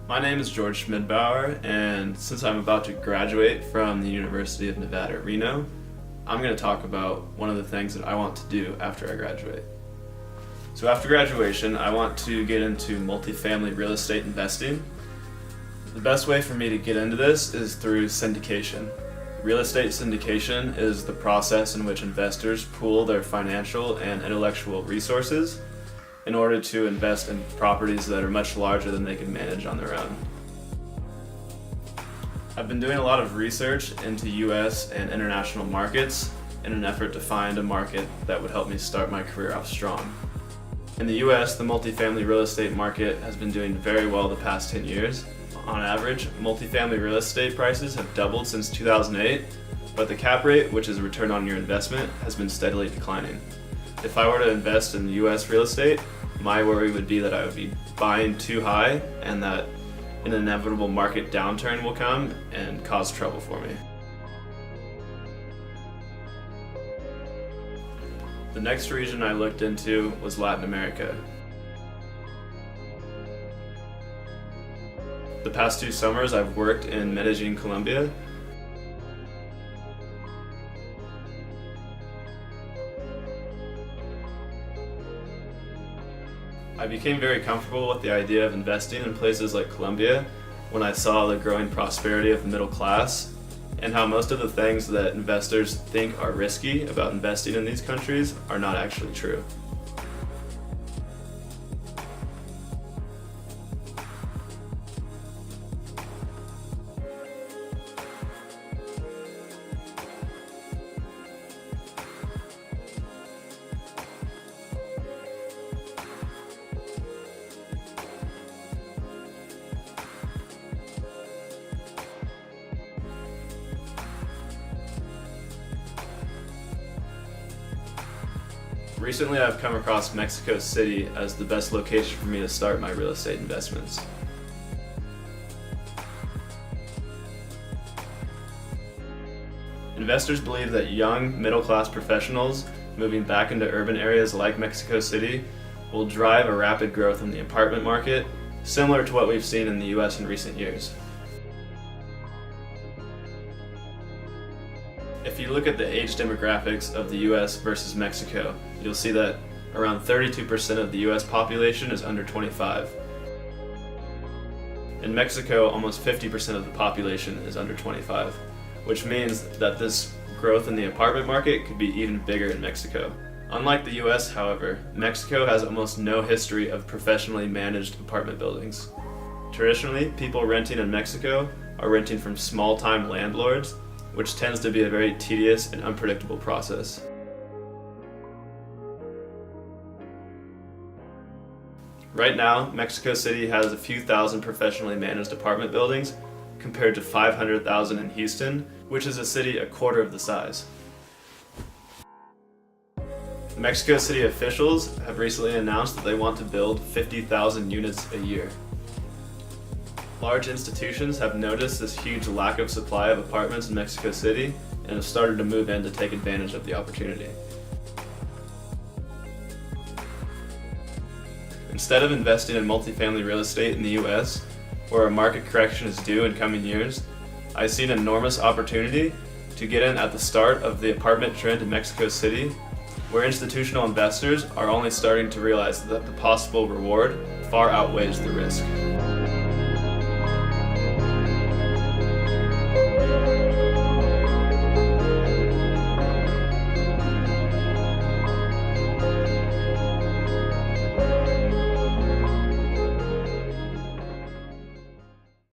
My name is George Schmidbauer, and since I'm about to graduate from the University of Nevada, Reno, I'm going to talk about one of the things that I want to do after I graduate. So after graduation, I want to get into multifamily real estate investing. The best way for me to get into this is through syndication. Real estate syndication is the process in which investors pool their financial and intellectual resources in order to invest in properties that are much larger than they can manage on their own. I've been doing a lot of research into US and international markets in an effort to find a market that would help me start my career off strong. In the US, the multifamily real estate market has been doing very well the past 10 years. On average, multifamily real estate prices have doubled since 2008, but the cap rate, which is a return on your investment, has been steadily declining. If I were to invest in US real estate, my worry would be that I would be buying too high and that an inevitable market downturn will come and cause trouble for me. The next region I looked into was Latin America. The past 2 summers I've worked in Medellin, Colombia. I became very comfortable with the idea of investing in places like Colombia when I saw the growing prosperity of the middle class and how most of the things that investors think are risky about investing in these countries are not actually true. Recently, I've come across Mexico City as the best location for me to start my real estate investments. Investors believe that young, middle-class professionals moving back into urban areas like Mexico City will drive a rapid growth in the apartment market, similar to what we've seen in the US in recent years. If you look at the age demographics of the US versus Mexico, you'll see that around 32% of the US population is under 25. In Mexico, almost 50% of the population is under 25, which means that this growth in the apartment market could be even bigger in Mexico. Unlike the US, however, Mexico has almost no history of professionally managed apartment buildings. Traditionally, people renting in Mexico are renting from small-time landlords, which tends to be a very tedious and unpredictable process. Right now, Mexico City has a few thousand professionally managed apartment buildings compared to 500,000 in Houston, which is a city a quarter of the size. Mexico City officials have recently announced that they want to build 50,000 units a year. Large institutions have noticed this huge lack of supply of apartments in Mexico City and have started to move in to take advantage of the opportunity. Instead of investing in multifamily real estate in the US, where a market correction is due in coming years, I see an enormous opportunity to get in at the start of the apartment trend in Mexico City, where institutional investors are only starting to realize that the possible reward far outweighs the risk.